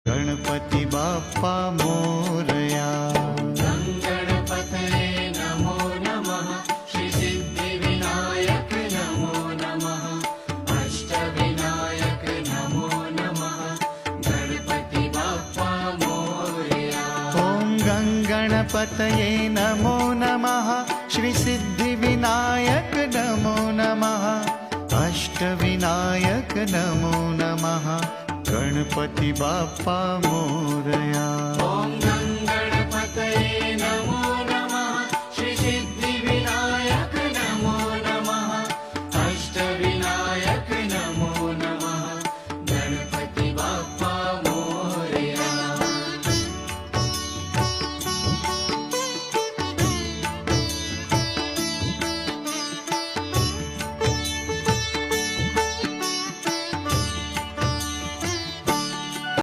गणपति बाप्पा मोरया। गणपतये नमो नमः। श्री सिद्धिविनायक नमो नमः। अष्टविनायक नमो नमः। गणपति बाप्पा मोरया। ॐ गणपतये नमो नमः। श्री सिद्धिविनायक नमो नमः। अष्टविनायक नमो नमः। गणपति बाप्पा मोरया।